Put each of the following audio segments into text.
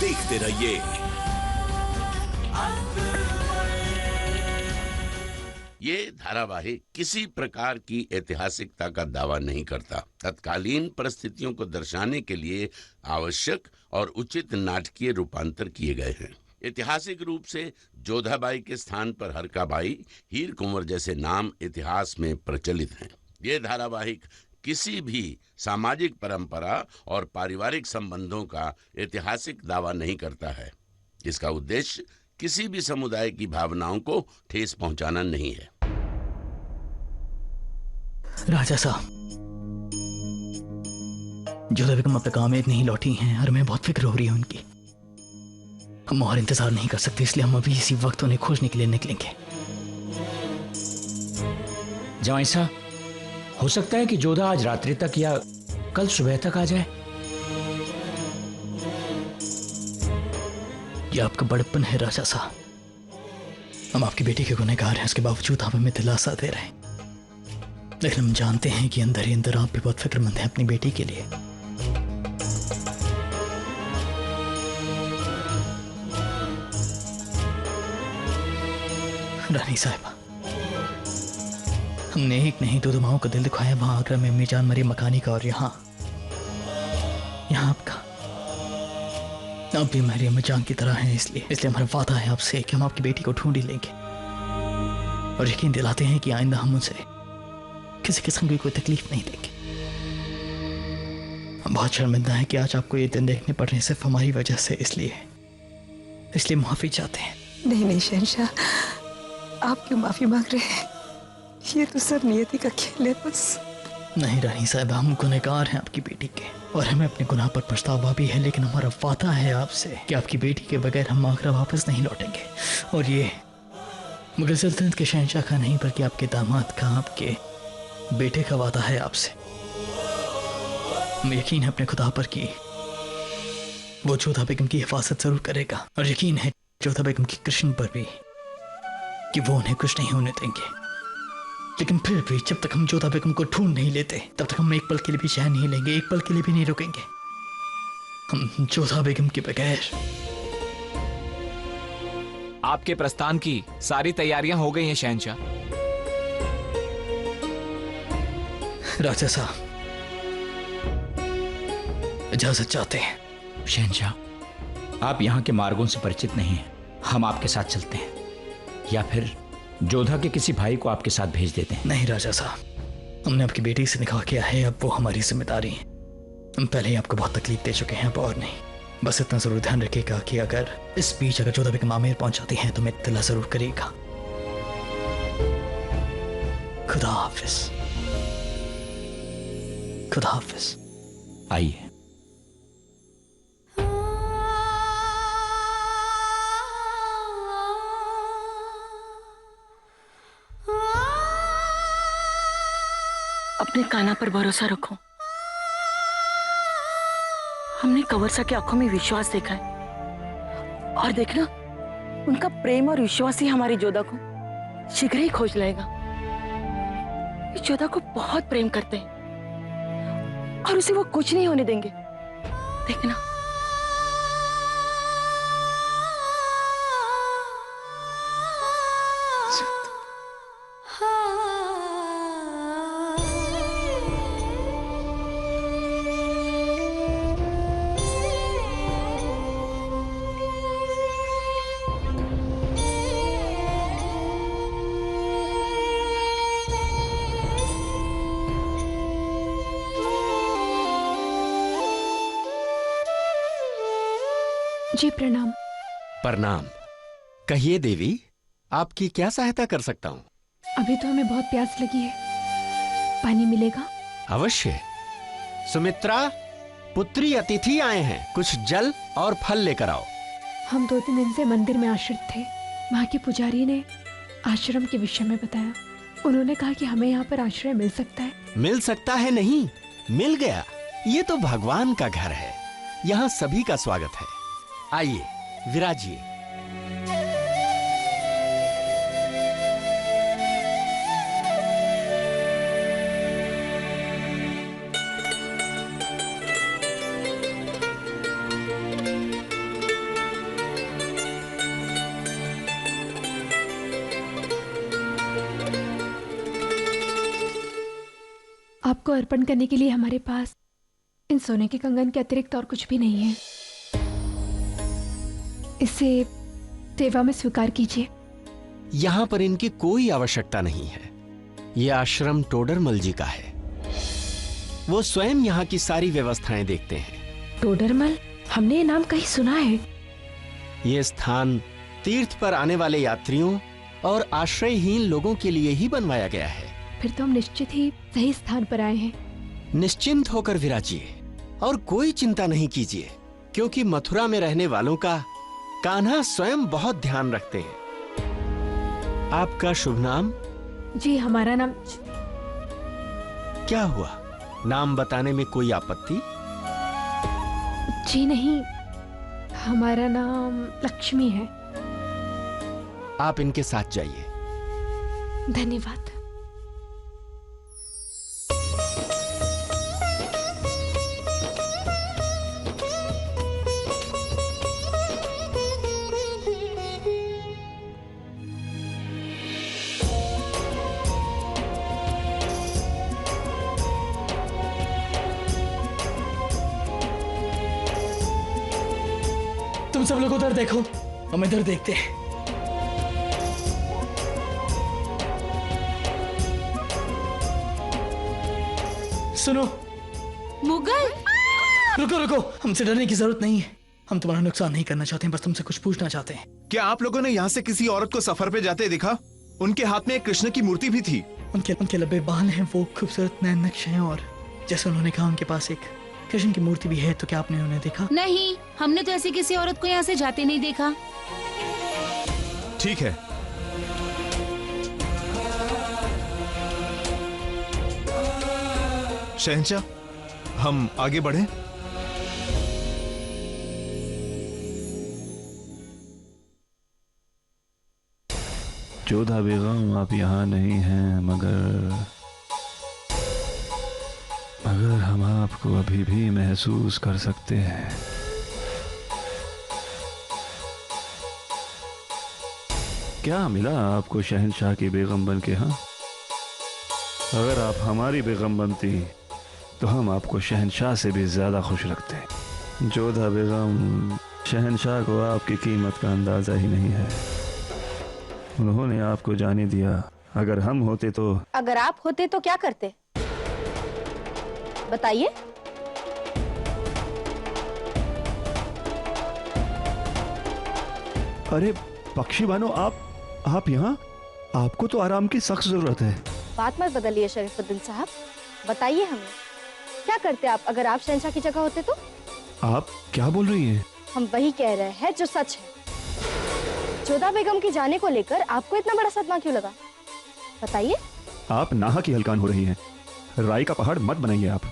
देखते रहिए। ये धारावाहिक किसी प्रकार की ऐतिहासिकता का दावा नहीं करता। तत्कालीन परिस्थितियों को दर्शाने के लिए आवश्यक और उचित नाटकीय रूपांतर किए गए हैं। ऐतिहासिक रूप से जोधाबाई के स्थान पर हरकाबाई, हीर कुंवर जैसे नाम इतिहास में प्रचलित हैं। ये धारावाहिक किसी भी सामाजिक परंपरा और पारिवारिक संबंधों का ऐतिहासिक दावा नहीं करता है। इसका उद्देश्य किसी भी समुदाय की भावनाओं को ठेस पहुंचाना नहीं है। राजा साहब, जोधा बेगम अब तक आमेर नहीं लौटी हैं और हमें बहुत फिक्र हो रही है उनकी। हम और इंतजार नहीं कर सकते, इसलिए हम अभी इसी वक्त उन्हें खोजने के लिए निकलेंगे। जवाई साहब, हो सकता है कि जोधा आज रात्रि तक या कल सुबह तक आ जाए। यह आपका बड़प्पन है राजा साहब। हम आपकी बेटी के गुनहगार हैं, उसके बावजूद आप हमें दिलासा दे रहे हैं। लेकिन हम जानते हैं कि अंदर ही अंदर आप भी बहुत फिक्रमंद हैं अपनी बेटी के लिए। रानी साहिबा, हमने एक नहीं दो माओं का दिल दुखाया, वहां आगरा में अम्मी जान मरी मकानी का, और यहाँ आपका। आप भी हमारी अम्मी जान की तरह हैं, इसलिए हमारा वादा है आपसे कि हम आपकी बेटी को ढूंढ ही लेंगे और यकीन दिलाते हैं कि आइंदा हम उनसे किसी किस्म की कोई तकलीफ नहीं देंगे। हम बहुत शर्मिंदा हैं कि आज आपको ये दिन देखने पड़ रहे हैं सिर्फ हमारी वजह से, इसलिए माफी चाहते हैं। नहीं शहंशाह, आप क्यों माफी मांग रहे हैं? ये तो सब नियति का खेल है बस। नहीं रानी साहब, हम गुनहगार हैं आपकी बेटी के और हमें अपने गुनाह पर पछतावा भी है, लेकिन हमारा वादा है आपसे कि आपकी बेटी के बगैर हम आगरा वापस नहीं लौटेंगे। और ये मुगल सल्तनत के शहंशाह का नहीं बल्कि आपके दामाद का, आपके बेटे का वादा है आपसे। हमें यकीन है अपने खुदा पर कि वो जोधा बेगम की हिफाजत जरूर करेगा, और यकीन है जोधा बेगम की कृष्ण पर भी कि वो उन्हें कुछ नहीं होने देंगे। लेकिन फिर भी जब तक हम जोधा बेगम को ढूंढ नहीं लेते तब तक हम एक पल के लिए भी चैन नहीं लेंगे, एक पल के लिए भी नहीं रुकेंगे। हम जोधा बेगम के बगैर। आपके प्रस्थान की सारी तैयारियां हो गई हैं शहंशाह। राजा साहब, इजाजत चाहते हैं। शहंशाह, आप यहाँ के मार्गों से परिचित नहीं हैं, हम आपके साथ चलते हैं या फिर जोधा के किसी भाई को आपके साथ भेज देते हैं। नहीं राजा साहब, हमने आपकी बेटी से निकाह किया है, अब वो हमारी जिम्मेदारी है। हम पहले ही आपको बहुत तकलीफ दे चुके हैं, अब और नहीं। बस इतना जरूर ध्यान रखिएगा कि अगर इस बीच अगर जोधा बेगम आमेर पहुंच जाती हैं तो मैं इत्तला जरूर करिएगा। खुदा हाफिज। खुदा हाफिज। आइए। अपने कान्हा पर भरोसा रखो। हमने कंवर सा की आंखों में विश्वास देखा है, और देखना उनका प्रेम और विश्वास ही हमारी जोधा को शीघ्र ही खोज लाएगा। इस जोधा को बहुत प्रेम करते हैं और उसे वो कुछ नहीं होने देंगे, देखना। जी प्रणाम। प्रणाम। कहिए देवी, आपकी क्या सहायता कर सकता हूँ? अभी तो हमें बहुत प्यास लगी है, पानी मिलेगा? अवश्य। सुमित्रा, पुत्री अतिथि आए हैं, कुछ जल और फल लेकर आओ। हम 2-3 दिन से मंदिर में आश्रित थे। वहाँ के पुजारी ने आश्रम के विषय में बताया। उन्होंने कहा कि हमें यहाँ पर आश्रय मिल सकता है। मिल सकता है नहीं, मिल गया। ये तो भगवान का घर है, यहाँ सभी का स्वागत है। आइए, विराजिए। आपको अर्पण करने के लिए हमारे पास इन सोने के कंगन के अतिरिक्त और कुछ भी नहीं है। इसे सेवा में स्वीकार कीजिए। यहां पर इनकी कोई आवश्यकता नहीं है। यह आश्रम टोडरमल जी का है। वो स्वयं यहाँ की सारी व्यवस्थाएं देखते हैं। टोडरमल, हमने ये नाम कहीं सुना है। ये स्थान तीर्थ पर आने वाले यात्रियों और आश्रयहीन लोगों के लिए ही बनवाया गया है। फिर तो हम निश्चित ही सही स्थान पर आए हैं। निश्चिंत होकर विराजिए और कोई चिंता नहीं कीजिए, क्योंकि मथुरा में रहने वालों का कान्हा स्वयं बहुत ध्यान रखते हैं। आपका शुभ नाम? जी, हमारा नाम। क्या हुआ, नाम बताने में कोई आपत्ति? जी नहीं, हमारा नाम लक्ष्मी है। आप इनके साथ जाइए। धन्यवाद। तुम सब लोग उधर देखो, हम इधर देखते हैं। सुनो, मुगल, रुको रुको, हमसे डरने की जरूरत नहीं है। हम तुम्हारा नुकसान नहीं करना चाहते हैं, बस तुमसे कुछ पूछना चाहते हैं। क्या आप लोगों ने यहाँ से किसी औरत को सफर पे जाते देखा? उनके हाथ में एक कृष्ण की मूर्ति भी थी। उनके लंबे बाल हैं, वो खूबसूरत नैन नक्श हैं, और जैसे उन्होंने कहा उनके पास एक कृष्ण की मूर्ति भी है। तो क्या आपने उन्हें देखा? नहीं, हमने तो ऐसी किसी औरत को यहाँ से जाते नहीं देखा। ठीक है, शहंशाह, हम आगे बढ़ें। जोधा बेगम, आप यहाँ नहीं हैं, मगर हम आपको अभी भी महसूस कर सकते हैं। क्या मिला आपको शहंशाह की बेगम बन के? हाँ, अगर आप हमारी बेगम बनती तो हम आपको शहंशाह से भी ज्यादा खुश रखते। जोधा बेगम, शहंशाह को आपकी कीमत का अंदाजा ही नहीं है। उन्होंने आपको जाने दिया। अगर हम होते तो? अगर आप होते तो क्या करते, बताइए। अरे पक्षी बानो, आप यहाँ? आपको तो आराम की सख्त जरूरत है। बात मत बदलिए शरीफुद्दीन साहब, बताइए हमें क्या करते आप अगर आप शहंशाह की जगह होते तो? आप क्या बोल रही हैं? हम वही कह रहे हैं जो सच है। जोधा बेगम के जाने को लेकर आपको इतना बड़ा सदमा क्यों लगा, बताइए। आप नाहक की हलकान हो रही हैं। राई का पहाड़ मत बनाइए आप।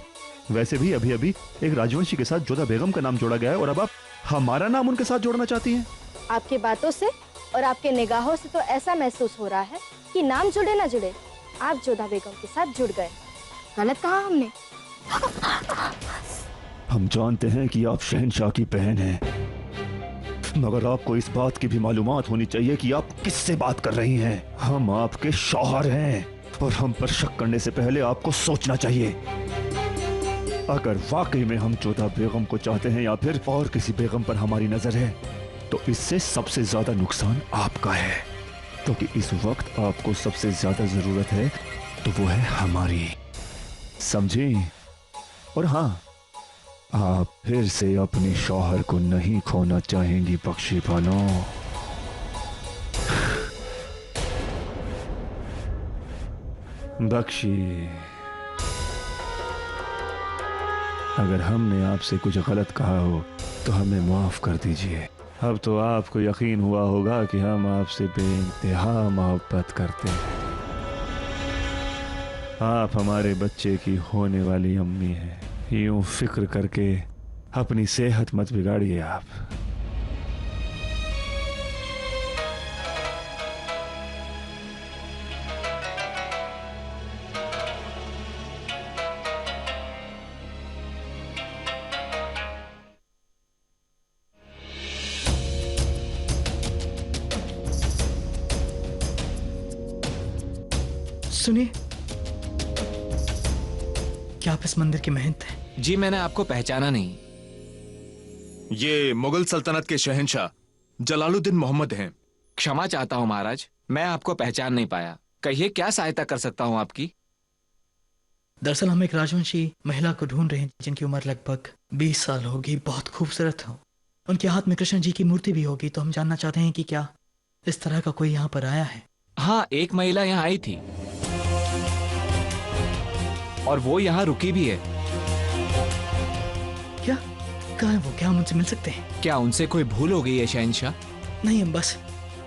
वैसे भी अभी अभी एक राजवंशी के साथ जोधा बेगम का नाम जोड़ा गया है, और अब आप हमारा नाम उनके साथ जोड़ना चाहती हैं। आपकी बातों से और आपके निगाहों से तो ऐसा महसूस हो रहा है कि नाम जुड़े ना जुड़े, आप जोधा बेगम के साथ जुड़ गए। गलत कहा हमने? हम जानते हैं कि आप शहंशाह की बहन हैं, मगर आपको इस बात की भी मालूमात होनी चाहिए कि आप किससे बात कर रही हैं। हम आपके शौहर हैं, और हम पर शक करने से पहले आपको सोचना चाहिए। अगर वाकई में हम जोधा बेगम को चाहते हैं या फिर और किसी बेगम पर हमारी नजर है, तो इससे सबसे ज्यादा नुकसान आपका है, क्योंकि इस वक्त आपको सबसे ज्यादा जरूरत है तो वो है हमारी, समझी? और हाँ, आप फिर से अपने शौहर को नहीं खोना चाहेंगी पक्षी बानो। बख्शी, अगर हमने आपसे कुछ गलत कहा हो तो हमें माफ कर दीजिए। अब तो आपको यकीन हुआ होगा कि हम आपसे बेइंतहा मोहब्बत करते हैं। आप हमारे बच्चे की होने वाली अम्मी हैं। यूं फिक्र करके अपनी सेहत मत बिगाड़िए आप। सुनिए, क्या आप इस मंदिर के महंत हैं? जी मैंने आपको पहचाना नहीं। ये मुगल सल्तनत के शहंशाह जलालुद्दीन मोहम्मद हैं। क्षमा चाहता हूँ महाराज, मैं आपको पहचान नहीं पाया। कहिए क्या सहायता कर सकता हूँ आपकी? दरअसल हम एक राजवंशी महिला को ढूंढ रहे हैं जिनकी उम्र लगभग 20 साल होगी, बहुत खूबसूरत हो, उनके हाथ में कृष्ण जी की मूर्ति भी होगी। तो हम जानना चाहते हैं कि क्या इस तरह का कोई यहाँ पर आया है? हाँ, एक महिला यहाँ आई थी और वो यहाँ रुकी भी है। क्या? कहाँ है वो? क्या हम उनसे मिल सकते हैं? क्या उनसे कोई भूल हो गई है शहंशाह? नहीं, हम बस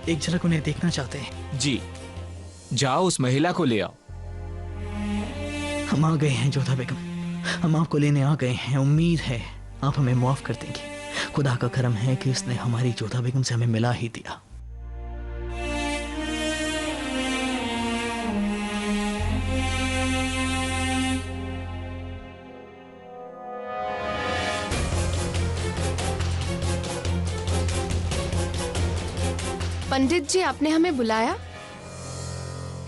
एक झलक उन्हें देखना चाहते हैं। जी, जाओ उस महिला को ले आओ। हम आ गए हैं जोधा बेगम, हम आपको लेने आ गए हैं। उम्मीद है आप हमें माफ कर देंगे। खुदा का करम है कि उसने हमारी जोधा बेगम से हमें मिला ही दिया। पंडित जी, आपने हमें बुलाया?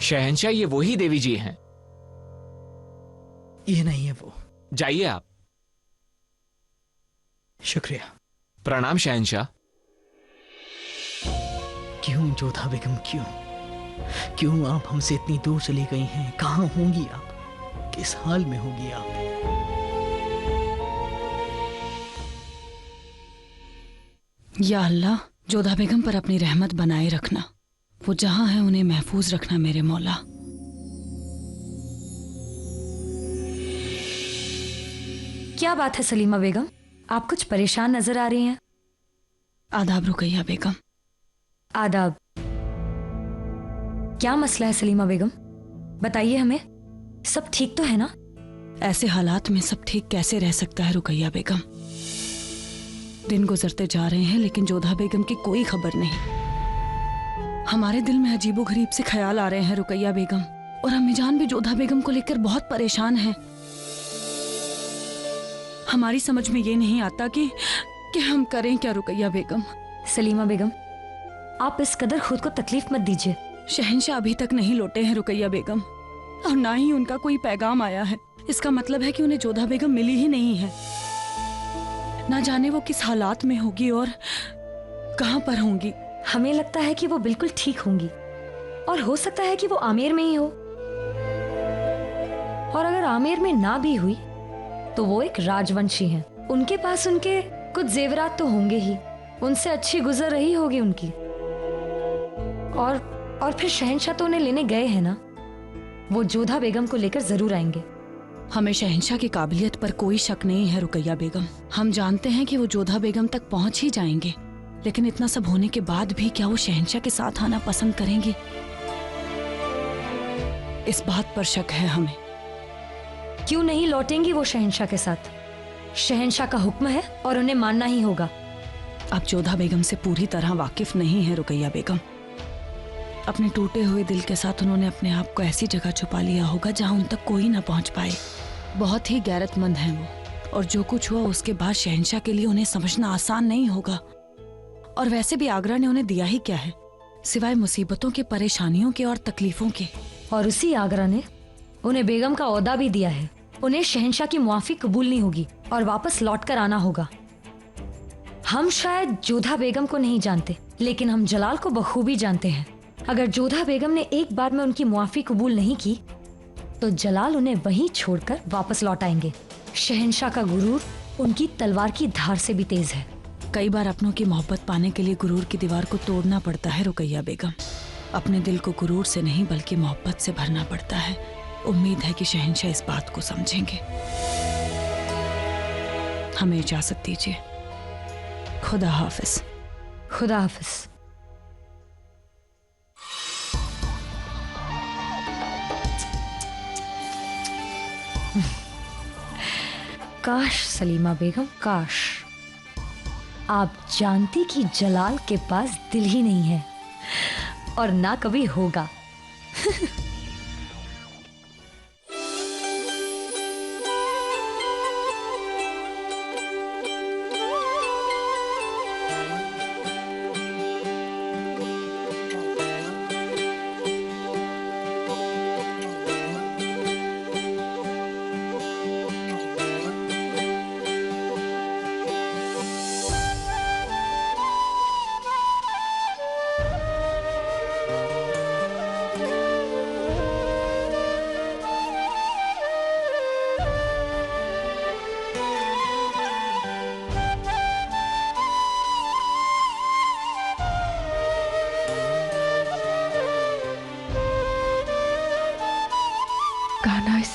शहंशाह, ये वही देवी जी हैं। ये नहीं है वो। जाइए आप। शुक्रिया। प्रणाम शहंशाह। क्यों जोधा बेगम, क्यों क्यों आप हमसे इतनी दूर चली गई हैं? कहाँ होंगी आप? किस हाल में होगी आप? या अल्लाह, जोधा बेगम पर अपनी रहमत बनाए रखना। वो जहां है उन्हें महफूज रखना मेरे मौला। क्या बात है सलीमा बेगम, आप कुछ परेशान नजर आ रही हैं। आदाब रुकैया बेगम। आदाब। क्या मसला है सलीमा बेगम, बताइए हमें। सब ठीक तो है ना? ऐसे हालात में सब ठीक कैसे रह सकता है रुकैया बेगम? दिन गुजरते जा रहे हैं लेकिन जोधा बेगम की कोई खबर नहीं। हमारे दिल में अजीबोगरीब से ख्याल आ रहे हैं रुकैया बेगम, और अम्मी जान भी जोधा बेगम को लेकर बहुत परेशान हैं। हमारी समझ में ये नहीं आता कि हम करें क्या रुकैया बेगम। सलीमा बेगम, आप इस कदर खुद को तकलीफ मत दीजिए। शहंशाह अभी तक नहीं लौटे हैं रुकैया बेगम, और ना ही उनका कोई पैगाम आया है। इसका मतलब है कि उन्हें जोधा बेगम मिली ही नहीं है। ना जाने वो किस हालात में होगी और कहां पर होंगी। हमें लगता है कि वो बिल्कुल ठीक होंगी, और हो सकता है कि वो आमेर में ही हो। और अगर आमेर में ना भी हुई तो वो एक राजवंशी हैं। उनके पास उनके कुछ जेवरात तो होंगे ही, उनसे अच्छी गुजर रही होगी उनकी। और फिर शहंशाह तो उन्हें लेने गए हैं ना, वो जोधा बेगम को लेकर जरूर आएंगे। हमें शहंशाह की काबिलियत पर कोई शक नहीं है रुकैया बेगम। हम जानते हैं कि वो जोधा बेगम तक पहुंच ही जाएंगे, लेकिन इतना सब होने के बाद भी क्या वो शहंशाह के साथ आना पसंद करेंगे? इस बात पर शक है हमें। क्यों नहीं लौटेंगी वो शहंशाह के साथ? शहंशाह का हुक्म है और उन्हें मानना ही होगा। आप जोधा बेगम से पूरी तरह वाकिफ नहीं है रुकैया बेगम। अपने टूटे हुए दिल के साथ उन्होंने अपने आप को ऐसी जगह छुपा लिया होगा जहां उन तक कोई ना पहुंच पाए। बहुत ही गैरतमंद हैं वो, और जो कुछ हुआ उसके बाद शहंशाह के लिए उन्हें समझना आसान नहीं होगा। और वैसे भी आगरा ने उन्हें दिया ही क्या है सिवाय मुसीबतों के, परेशानियों के और तकलीफों के। और उसी आगरा ने उन्हें बेगम का ओहदा भी दिया है। उन्हें शहंशाह की मुआफी कबूलनी होगी और वापस लौट कर आना होगा। हम शायद जोधा बेगम को नहीं जानते, लेकिन हम जलाल को बखूबी जानते हैं। अगर जोधा बेगम ने एक बार में उनकी मुआफी कबूल नहीं की तो जलाल उन्हें वहीं छोड़कर वापस लौट आएंगे। शहंशाह का गुरूर उनकी तलवार की धार से भी तेज है। कई बार अपनों की मोहब्बत पाने के लिए गुरूर की दीवार को तोड़ना पड़ता है रुकैया बेगम। अपने दिल को गुरूर से नहीं बल्कि मोहब्बत से भरना पड़ता है। उम्मीद है कि शहंशाह इस बात को समझेंगे। हमें इजाजत दीजिए। खुदा हाफिज। खुदा हाफिज। काश सलीमा बेगम, काश आप जानती कि जलाल के पास दिल ही नहीं है और ना कभी होगा।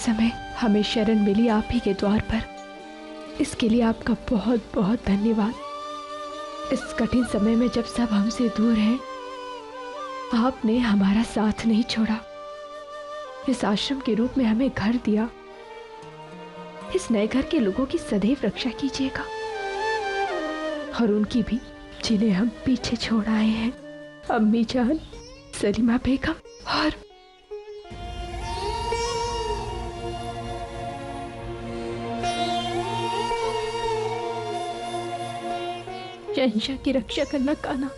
समय हमें शरण मिली आप ही के द्वार पर। इसके लिए आपका बहुत बहुत धन्यवाद। इस कठिन समय में जब सब हमसे दूर हैं, आपने हमारा साथ नहीं छोड़ा। इस आश्रम के रूप में हमें घर दिया। इस नए घर के लोगों की सदैव रक्षा कीजिएगा, और उनकी भी जिन्हें हम पीछे छोड़ आए हैं, अम्मी जान, सलीमा बेगम और शहंशाह की रक्षा करना कान्हा।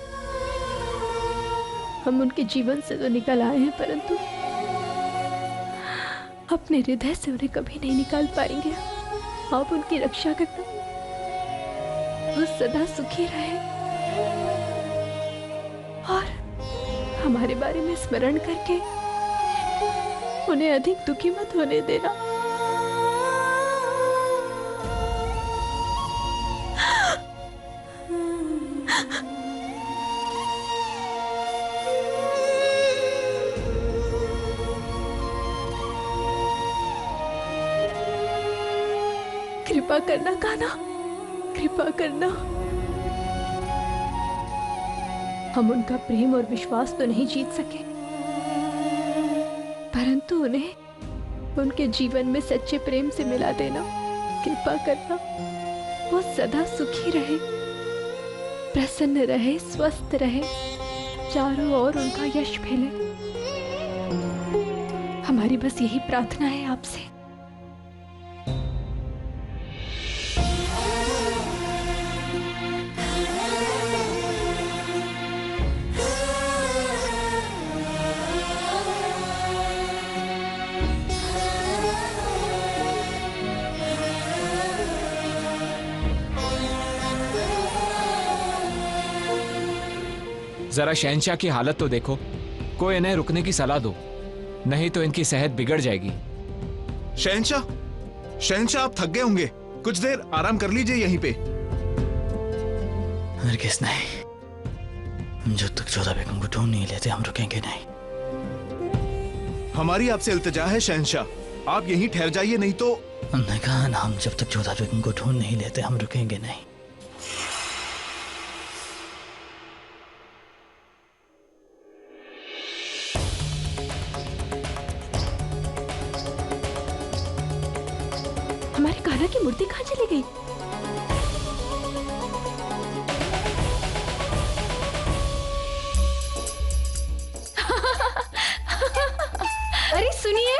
हम उनके जीवन से तो निकल आए हैं, परंतु अपने हृदय से उन्हें कभी नहीं निकाल पाएंगे। आप उनकी रक्षा करना, वो सदा सुखी रहे और हमारे बारे में स्मरण करके उन्हें अधिक दुखी मत होने देना। कृपा करना कान्हा, कृपा करना। हम उनका प्रेम और विश्वास तो नहीं जीत सके, परंतु उन्हें उनके जीवन में सच्चे प्रेम से मिला देना। कृपा करना, वो सदा सुखी रहे, प्रसन्न रहे, स्वस्थ रहे, चारों ओर उनका यश फैले। हमारी बस यही प्रार्थना है आपसे। जरा शहंशाह की हालत तो देखो, कोई इन्हें रुकने की सलाह दो, नहीं तो इनकी सेहत बिगड़ जाएगी। शहंशाह, शहंशाह आप थक गए होंगे, कुछ देर आराम कर लीजिए यहीं पे। हरगिज़ नहीं, जब तक जोधा बेगम को ढूंढ नहीं लेते हम रुकेंगे नहीं। हमारी आपसे इल्तिजा है शहंशाह, आप यहीं ठहर जाइए, नहीं तो। हमने कहा ना, हम जब तक जोधा बेगम को ढूंढ नहीं लेते हम रुकेंगे नहीं। हमारी कान्हा की मूर्ति कहाँ चली गई? अरे सुनिए,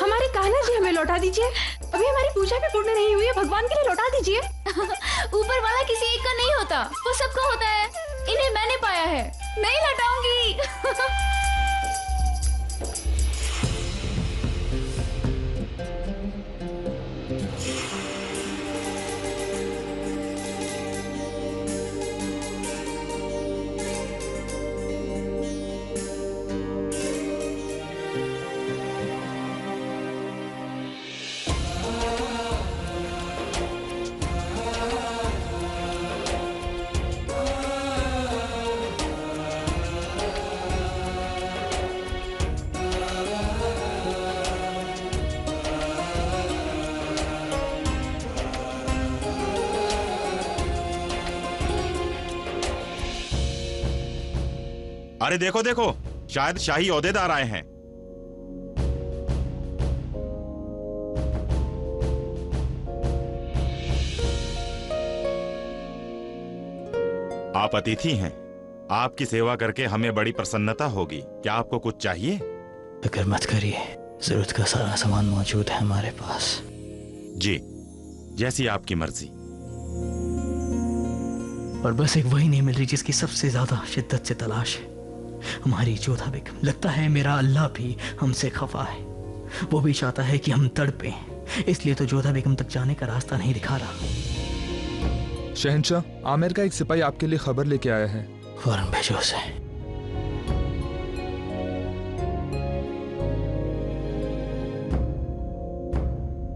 हमारे कान्हा जी हमें लौटा दीजिए। अभी हमारी पूजा भी पूर्ण नहीं हुई है, भगवान के लिए लौटा दीजिए। ऊपर वाला किसी एक का नहीं होता, वो सबका होता है। इन्हें मैंने पाया है, नहीं लौटाऊंगी। अरे देखो देखो, शायद शाही ओहदेदार आए हैं। आप अतिथि हैं, आपकी सेवा करके हमें बड़ी प्रसन्नता होगी। क्या आपको कुछ चाहिए? फिक्र मत करिए, जरूरत का सारा सामान मौजूद है हमारे पास। जी, जैसी आपकी मर्जी। और बस एक वही नहीं मिल रही जिसकी सबसे ज्यादा शिद्दत से तलाश है, हमारी जोधा बेगम। लगता है मेरा अल्लाह भी हमसे खफा है, वो भी चाहता है कि हम तड़पें, इसलिए तो जोधा बेगम तक जाने का रास्ता नहीं दिखा रहा। शहंशाह, आमिर का एक सिपाही आपके लिए खबर लेके आया है। फौरन भेजो उसे।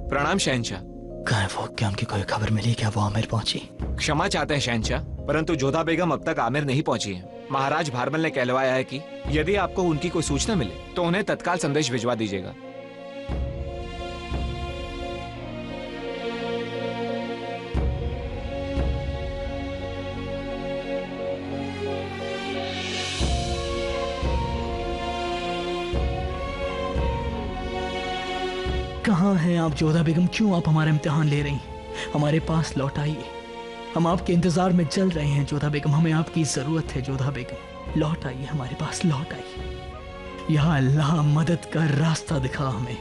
प्रणाम शहंशाह। कहाँ वो, क्या उनकी कोई खबर मिली? क्या वो आमिर पहुंची? क्षमा चाहते हैं शहंशाह, परंतु जोधा बेगम अब तक आमिर नहीं पहुंची है। महाराज भारमल ने कहलवाया है कि यदि आपको उनकी कोई सूचना मिले तो उन्हें तत्काल संदेश भिजवा दीजिएगा। कहाँ हैं आप जोधा बेगम? क्यों आप हमारा इम्तिहान ले रही हैं? हमारे पास लौट आइए, हम आपके इंतजार में चल रहे हैं जोधा बेगम, हमें आपकी जरूरत है जोधा बेगम, लौट आइए हमारे पास, लौट आइए। या अल्लाह मदद का रास्ता दिखा हमें।